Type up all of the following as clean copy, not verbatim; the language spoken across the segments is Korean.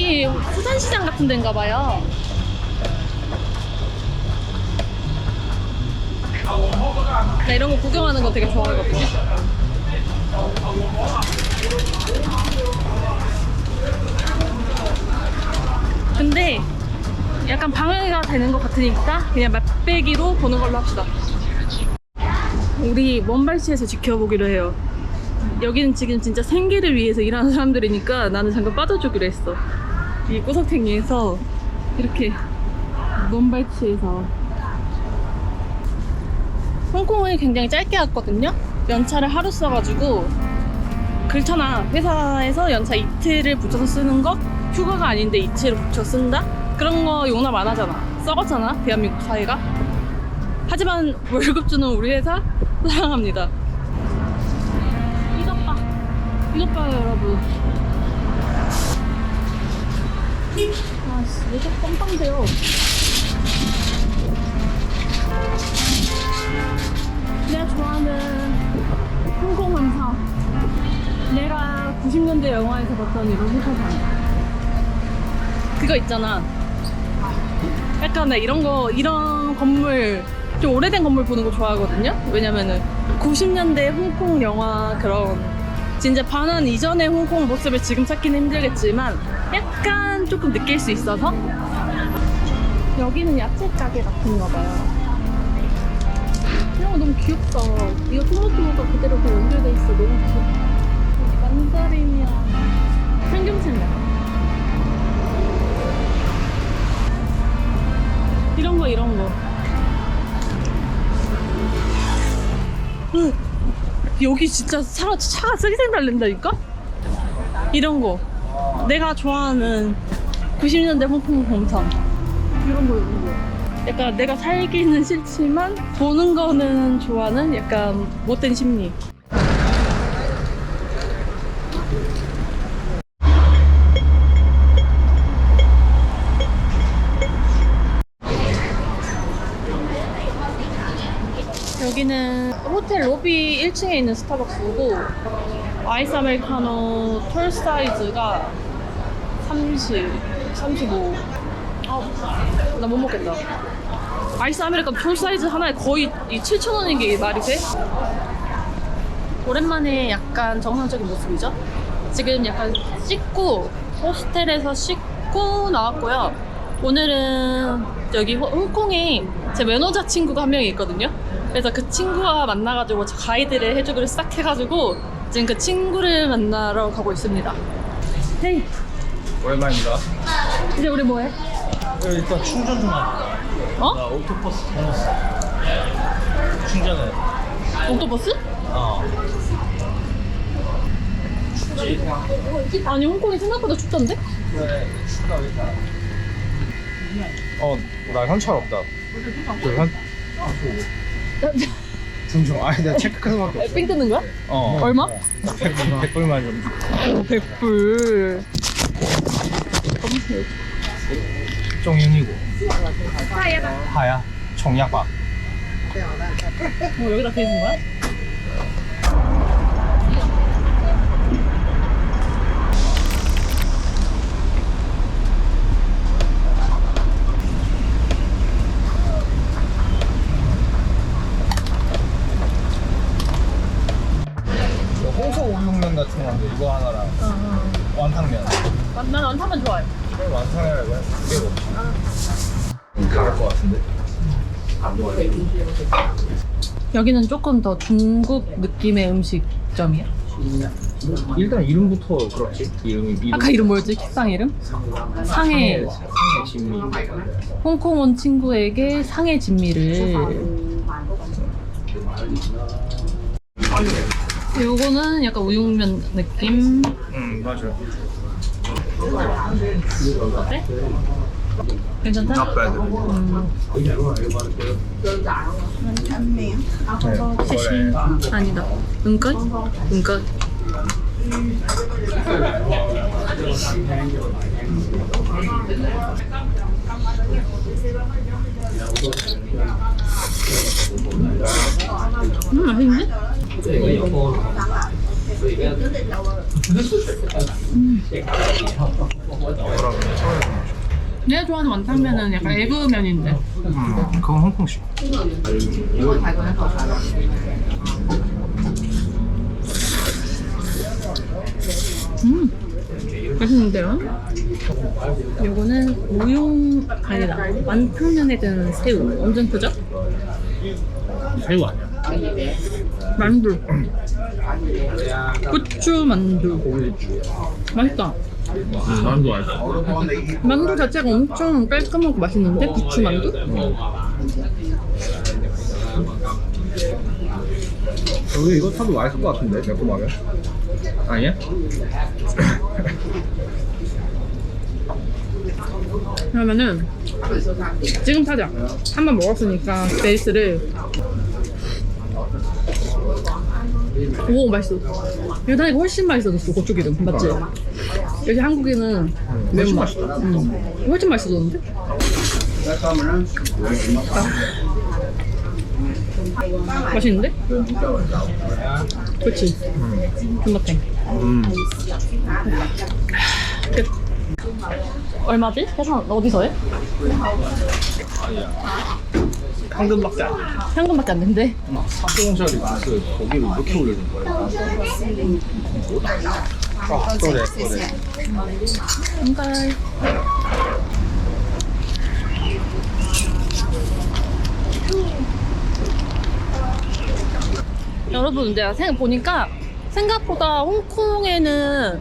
여기 수산시장 같은 데인가 봐요. 나 이런 거 구경하는 거 되게 좋아하거든요. 근데 약간 방해가 되는 것 같으니까 그냥 맛배기로 보는 걸로 합시다. 우리 먼발치에서 지켜보기로 해요. 여기는 지금 진짜 생계를 위해서 일하는 사람들이니까 나는 잠깐 빠져주기로 했어. 이 구석탱이에서 이렇게 먼발치에서. 홍콩을 굉장히 짧게 왔거든요. 연차를 하루 써가지고. 그렇잖아, 회사에서 연차 이틀을 붙여서 쓰는 거 휴가가 아닌데 이틀을 붙여 쓴다? 그런 거 용납 안 하잖아. 썩었잖아, 대한민국 사회가. 하지만 월급 주는 우리 회사 사랑합니다. 이것 봐요, 여러분. 아씨, 왜 이렇게 빵빵대요? 내가 좋아하는 홍콩 항사. 내가 90년대 영화에서 봤던 이런 회사상. 그거 있잖아. 약간 나 이런 건물, 좀 오래된 건물 보는 거 좋아하거든요? 왜냐면은 90년대 홍콩 영화 그런 진짜 반환 이전의 홍콩 모습을 지금 찾기는 힘들겠지만 약간 조금 느낄 수 있어서. 여기는 야채 가게 같은가 봐요. 이런 거 너무 귀엽다. 이거 토마토가 그대로 그 연결돼 있어. 너무 귀엽다. 만다린이랑 삼겹살이야. 이런 거. 여기 진짜 차가 쓰리생 달린다니까? 이런 거. 내가 좋아하는 90년대 홍콩 공상. 이런 거. 약간 내가 살기는 싫지만 보는 거는 좋아하는 약간 못된 심리. 여기는 호텔 로비 1층에 있는 스타벅스고 아이스 아메리카노 톨 사이즈가 30, 35. 나 못 먹겠다. 아이스 아메리카노 톨 사이즈 하나에 거의 7,000원인 게 말이 돼? 오랜만에 약간 정상적인 모습이죠? 지금 약간 씻고 호스텔에서 씻고 나왔고요. 오늘은 여기 홍콩에 제 매너자 친구가 한 명이 있거든요. 그래서 그 친구와 만나가지고 저 가이드를 해주기로 시작해가지고 지금 그 친구를 만나러 가고 있습니다. 헤이. 오랜만입니다. 이제 우리 뭐해? 일단 충전 좀 하자. 어? 나 옥토퍼스 보너스 충전해. 옥토버스? 춥지? 아니 홍콩이 생각보다 춥던데? 그래, 춥다 왜 나 현찰 없다. 중중. 아니 내가 체크카드 밖에 없어. 삥 뜯는 거야? 얼마? 100불만 좀. 100불. 종윤이고. 하야. 총약바. 뭐 여기다 대는 거야? 홍소 우육면 같은 건데 이거 하나랑 완탕면. 난 완탕면 좋아해. 완탕면을 왜 두 개로 다를 것 같은데? 여기는 조금 더 중국 느낌의 음식점이야. 일단 이름부터 그렇지. 이름. 아까 이름 뭐였지? 식당 이름? 상해. 진미. 홍콩 온 친구에게 상해 진미를. 요거는 약간 우육면 느낌. 맞아. 어때? 괜찮다? Not bad. 시시. 아니다. 응꺼이? 응꺼이. 맛있는데? 내가 좋아하는 완탕면은 약간 에그면인데. 그건 홍콩식. 맛있는데요? 요거는 우용 아니다. 완탕면에 드는 새우. 엄청 크죠? 새우 아니야? 만두. 고추 만두. 맛있다. 만두 알지? 만두 자체가 엄청 깔끔하고 맛있는데? 부추 만두? 여기 이거 타도 맛있을 것 같은데 매콤하게. 아니야? 그러면은 지금 타자. 한 번 먹었으니까 베이스를. 오 맛있어. 이거 타니까 훨씬 맛있어졌어. 고추기름 맞지? 여기 한국에는 훨씬 맛있다. 훨씬 맛있어졌는데? 맛있는데? 그렇지. 존맛탱. 끝. 얼마지? 계산 어디서 해? 황금밖에 안 돼. 현금밖에 안 된대. 3,000원짜리 맛을 고기를 이렇게 올려준 거야. 아, 그래. 감사해. 여러분, 내가 보니까 생각보다 홍콩에는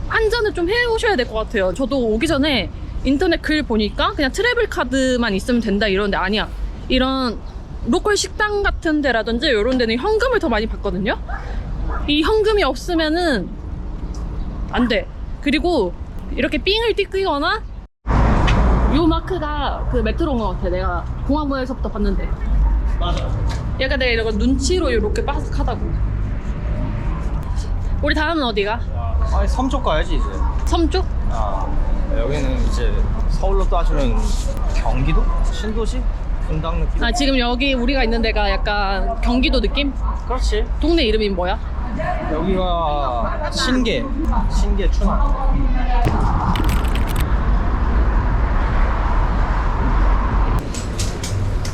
한전을 좀 해오셔야 될 것 같아요. 저도 오기 전에 인터넷 글 보니까 그냥 트래블 카드만 있으면 된다 이러는데 아니야. 이런 로컬 식당 같은 데라든지 이런 데는 현금을 더 많이 받거든요. 이 현금이 없으면은 안 돼. 그리고 이렇게 삥을 띠거나 요 마크가 그 메트로인 것 같아. 내가 공항문에서부터 봤는데. 맞아. 약간 내가 이런 거 눈치로 이렇게 빠삭하다고. 우리 다음은 어디가? 아니 섬쪽 가야지 이제. 섬 쪽? 아 여기는 이제 서울로 따지면 경기도? 신도시? 분당 느낌? 아 지금 여기 우리가 있는 데가 약간 경기도 느낌? 그렇지. 동네 이름이 뭐야? 여기가 신계 춘화.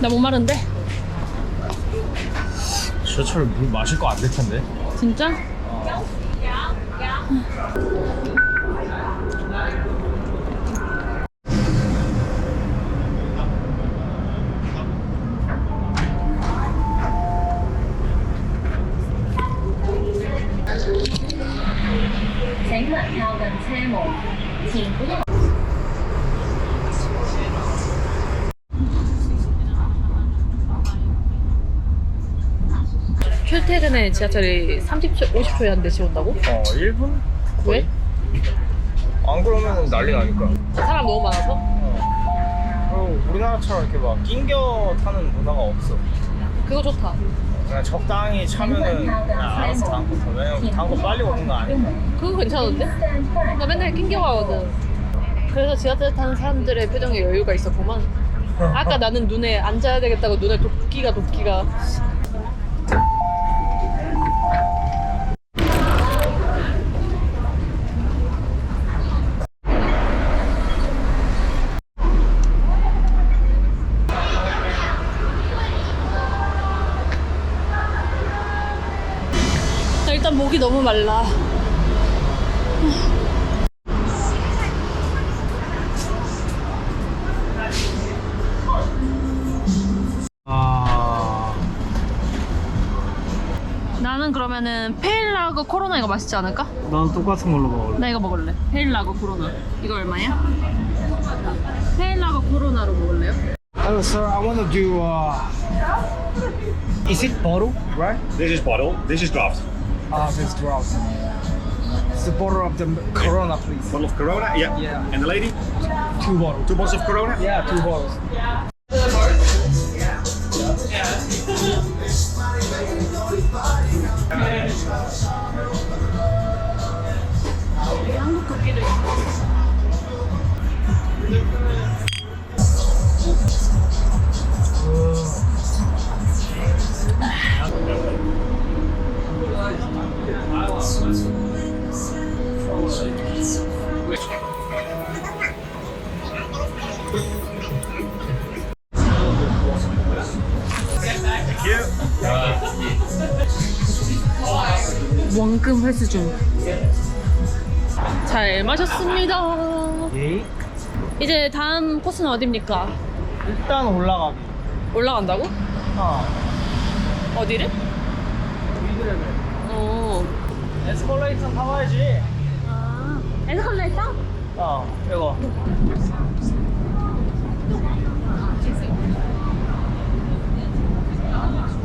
나 목마른데? 저철 물 마실 거 안 될 텐데. 진짜? 출퇴근에 지하철이 30초, 50초에 한 대씩 온다고? 1분? 왜? 안 그러면 난리 나니까. 사람 너무 많아서? 그리고 우리나라처럼 이렇게 막 낑겨 타는 문화가 없어. 그거 좋다. 그냥 적당히 차면은 그냥 알아서 다음 거. 왜냐면 다음 거 빨리 오는 거 아니까. 그거 괜찮은데? 나 맨날 낑겨가거든. 그래서 지하철 타는 사람들의 표정에 여유가 있었구만. 아까 나는 눈에 앉아야 되겠다고 눈에 도끼가 나 일단 목이 너무 말라. 나는 그러면은 페일라그 코로나 이거 맛있지 않을까? 난 똑같은 걸로 먹을래. 나 이거 먹을래. 페일라그 코로나. 이거 얼마야? 페일라그 코로나로 먹을래요? Hello sir, I want to do is it bottle, right? This is bottle, this is draft. This draft. It's the bottle of the Corona, please. Bottle of Corona, yeah. Yeah. And the lady? 2 bottles. 2 bottles of Corona? Yeah, 2 bottles. 한국 도끼도 있어. 원금 회수 중. 잘 마셨습니다. 예. 이제 다음 코스는 어딥니까? 일단 올라가기. 올라간다고? 어디를? 미드레벨. 어. 에스컬레이터 타봐야지. 아, 에스컬레이터? 이거.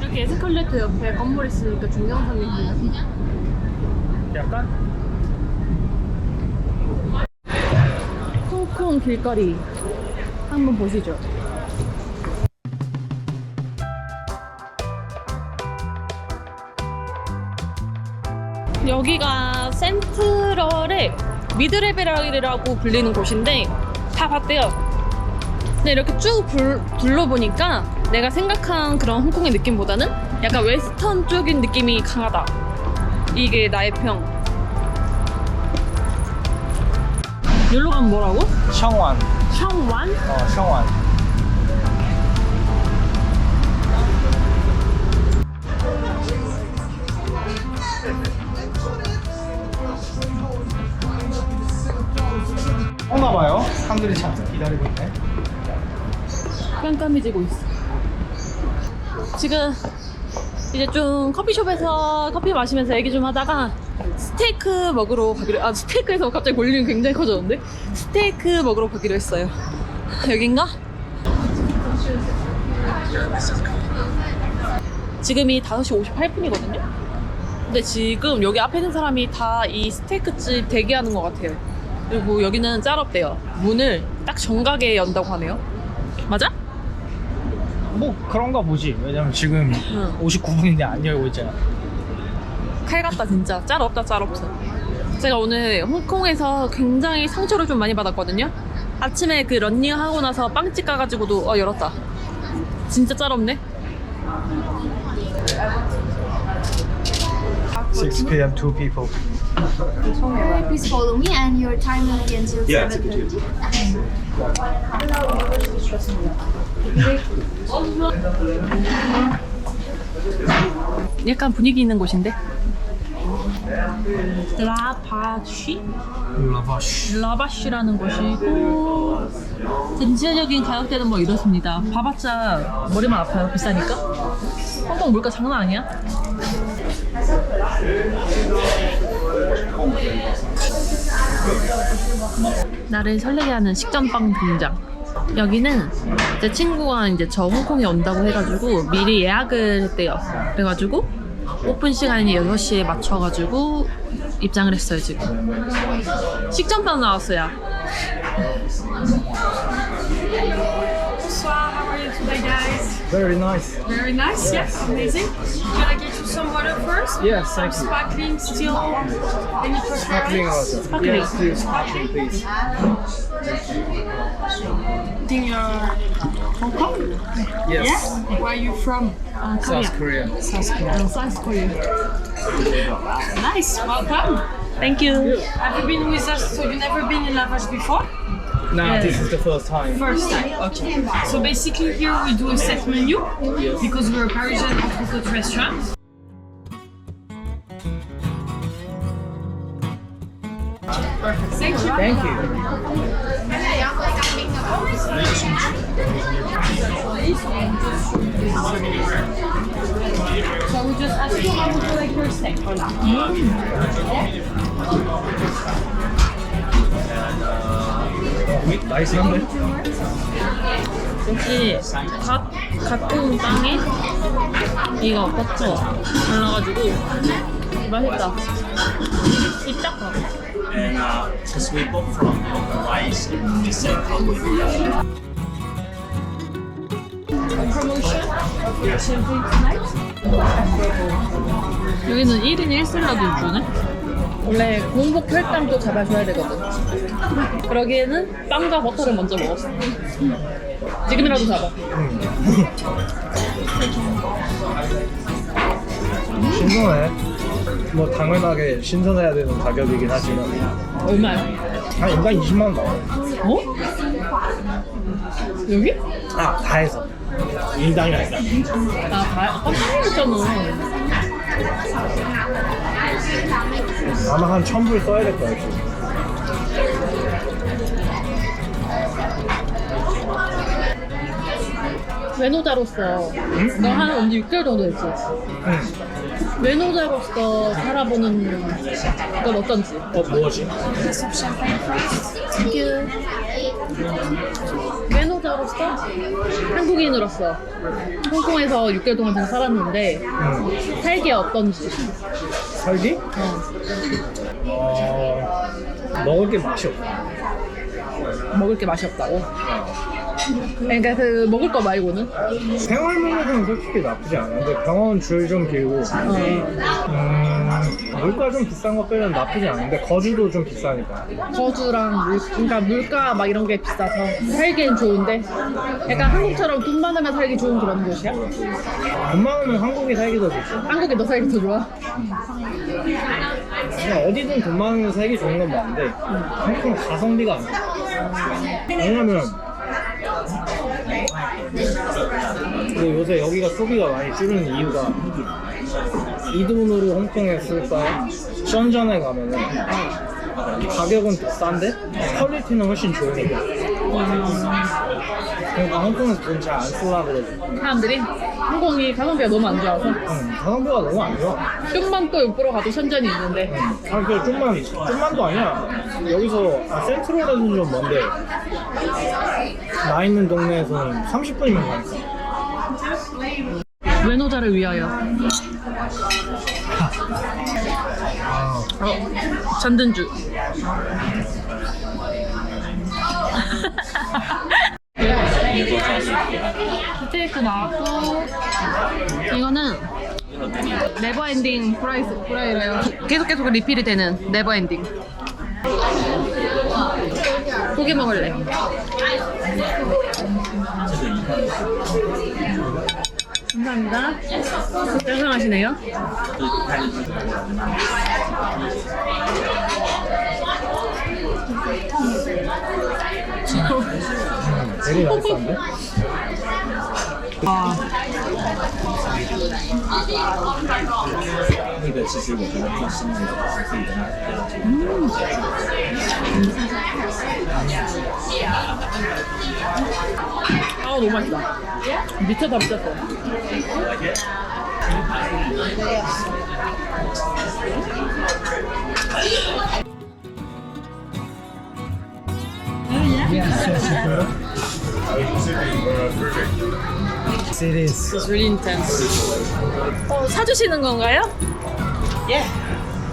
이렇게 에스컬레이터 옆에 건물 있으니까 중경산 느낌. 약간? 홍콩 길거리 한번 보시죠. 여기가 센트럴의 미드레벨이라고 불리는 곳인데 다 봤대요. 근데 이렇게 쭉 둘러보니까 내가 생각한 그런 홍콩의 느낌보다는 약간 웨스턴 쪽인 느낌이 강하다. 이게 나의 평. 여기로 가면 뭐라고? 샹완. 샹완? 샹완. 오나봐요. 사람들이 참 기다리고 있네. 깜깜해지고 있어. 지금 이제 좀 커피숍에서 커피 마시면서 얘기 좀 하다가 스테이크 먹으러 가기로, 스테이크에서 갑자기 볼륨이 굉장히 커졌는데? 스테이크 먹으러 가기로 했어요. 여긴가? 지금이 5시 58분이거든요? 근데 지금 여기 앞에 있는 사람이 다 이 스테이크집 대기하는 것 같아요. 그리고 여기는 짤없대요. 문을 딱 정각에 연다고 하네요. 맞아? 뭐 그런가 보지. 왜냐면 지금 응. 59분인데 안 열고 있잖아. 칼 같다 진짜. 짤 없다 짤 없어. 제가 오늘 홍콩에서 굉장히 상처를 좀 많이 받았거든요. 아침에 그 런닝하고 나서 빵집 가가지고도 열었다. 진짜 짤 없네. 6 p.m. 2 people. Okay, please follow me and your time will be until Yeah, 7:30. 약간 분위기 있는 곳인데. 라바쉬? 라바쉬라는 곳이고 전체적인 가격대는 뭐 이렇습니다. 봐봤자 머리만 아파요. 비싸니까. 홍콩 물가 장난 아니야. 나를 설레게 하는 식전빵 등장. 여기는 제 친구가 이제 저 홍콩에 온다고 해가지고 미리 예약을 했대요. 그래가지고 오픈 시간이 6시에 맞춰가지고 입장을 했어요. 지금 식전빵 나왔어요. Bonsoir, how are you today, guys? Very nice. Very nice, yes, amazing. Can I get you some water first? Yes, thank you. Sparkling, still, any Sparkling preference? water. Sparkling. Yes, please, sparkling, please. I think you're Hong Kong? Yes. Yes? Where are you from? South Korea. South Korea. Nice, welcome. Thank you. Have you been with us? So you've never been in Lavash before? No, Yes. this is the first time. First time, okay. So basically here we do a set menu because we're a Parisian entrecote restaurant. Perfect, thank you. Thank you. So we just ask you how would you like your steak? 나이스한데? 역시 갓 구운 빵에 이거 버터 발라가지고 맛있다. 입딱 봐. And because we bought from the rice in the same cup with Promotion of your champagne tonight? 여기는 1인 1샐러드 주네? 원래 공복 혈당도 잡아줘야 되거든. 그러기에는 빵과 버터를 먼저 먹었어. 지금이라도 잡아. 신선해. 뭐 당연하게 신선해야 되는 가격이긴 하지만 얼마야? 한 인당 20만 원 나와. 어? 여기? 다 해서. 인당이 아니라. 깜짝 놀랐잖아. 아마 한 1,000불 써야 될 거야 지금. 외노자로서 너 한 언제 6개월 정도 됐지? 외노자로서 살아보는 건 어떤지? 뭐지? 외노자로서 한국인으로서 홍콩에서 6개월 동안 잘 살았는데 살기 어떤지? 살기? 먹을 게 맛이 없어. 먹을 게 맛이 없다고? 그러니까 그 먹을 거 말고는? 생활 면에서는 솔직히 나쁘지 않아. 근데 병원 줄 좀 길고 물가 좀 비싼 거 빼면 나쁘지 않은데 거주도 좀 비싸니까. 거주랑 그러니까 물가 막 이런 게 비싸서 살기엔 좋은데 약간 한국처럼 돈 많으면 살기 좋은 그런 곳이야? 돈 많으면 한국이 살기 더 좋지. 한국이 더 살기 더 좋아? 그냥 어디든 돈 많으면 살기 좋은 건 맞는데 한국은 가성비가 안 돼. 왜냐면 요새 여기가 소비가 많이 줄는 이유가 이 돈으로 홍콩에 쓸 바에 션전에 가면은 가격은 더 싼데 퀄리티는 훨씬 좋으니까. 그러니까 홍콩에서 돈 잘 안 쓰려고 그러지. 사람들이 항공이 가성비가 너무 안 좋아서 가성비가 너무 안 좋아. 좀만 또 옆으로 가도 선전이 있는데 아니 그 좀만도 아니야. 여기서 센트럴에서는 좀 먼데 나 있는 동네에서는 30분이면 가니까. 외노자를 위하여 전든주 스테이크 나왔고 이거는 네버엔딩 프라이래요. 계속 리필이 되는 네버엔딩. 고기 먹을래. 감사합니다. 짱짱하시네요. 되게 맛있었는데? 아, 那个其实我觉得更深的是可以跟他了解。 아 너무 맛있다. 미쳤다 미쳤어. Series. It's really intense. 사주시는 건가요? 예.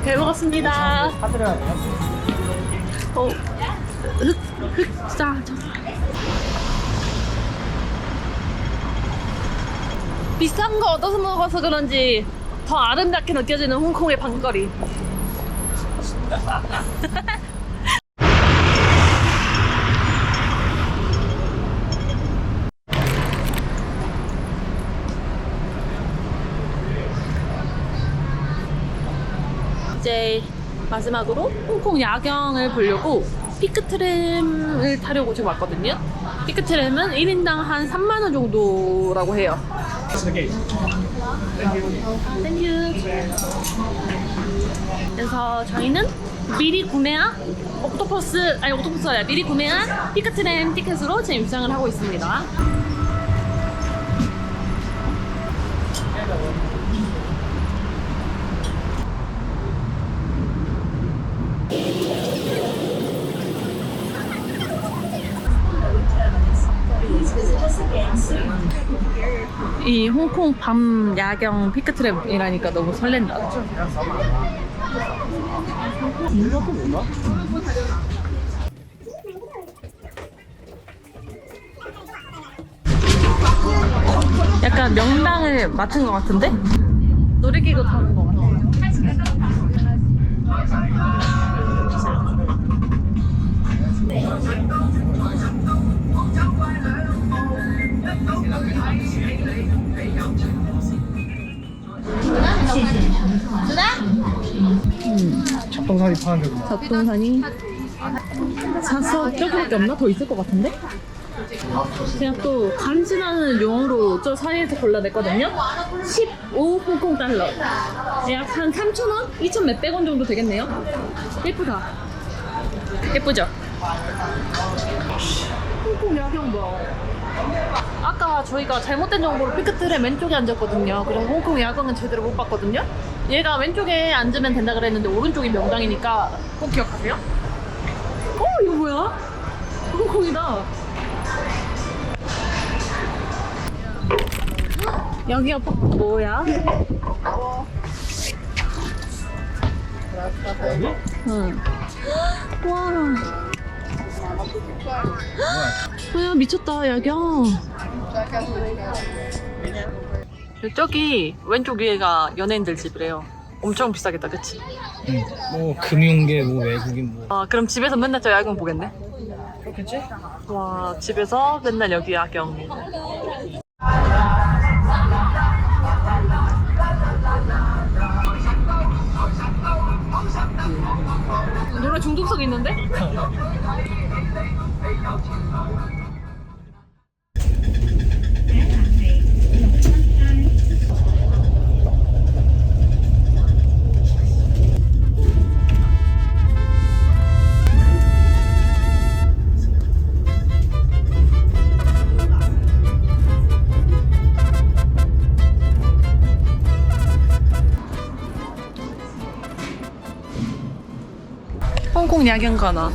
잘 먹었습니다. 흑자. 비싼 거 얻어서 먹어서 그런지 더 아름답게 느껴지는 홍콩의 밤거리. 이제 마지막으로 홍콩 야경을 보려고 피크트램을 타려고 지금 왔거든요. 피크트램은 1인당 한 3만원 정도라고 해요. 땡큐. 그래서 저희는 미리 구매한 옥토퍼스가 아니라 미리 구매한 피크트램 티켓으로 지금 입장을 하고 있습니다. 이 홍콩 밤 야경 피크트램이라니까 너무 설렌다. 약간 명당을 맞춘 것 같은데? 놀이기구 타는 것 같아. 잡동사니 파는 데구나. 잡동사니 사서 저기밖에 없나? 더 있을 것 같은데? 제가 또 간지나는 용어로 저 사이에서 골라냈거든요. 15 홍콩 달러. 약 한 3,000원? 2,000 몇백 원 정도 되겠네요. 예쁘다. 예쁘죠? 홍콩 야경 봐. 아까 저희가 잘못된 정보로 피크트랩 왼쪽에 앉았거든요. 그래서 홍콩 야경은 제대로 못 봤거든요. 얘가 왼쪽에 앉으면 된다 그랬는데 오른쪽이 명당이니까 꼭 기억하세요. 이거 뭐야? 홍콩이다. 여기가 뭐야? 응. 와. 뭐야, 미쳤다, 야경. 저기 왼쪽 위에가 연예인들 집이래요. 엄청 비싸겠다, 그치? 응. 뭐 금융계, 뭐 외국인 뭐. 아, 그럼 집에서 맨날 저 야경 보겠네? 그렇겠지? 와, 집에서 맨날 여기 야경. 노래 중독성 있는데? 홍콩 야경 가나?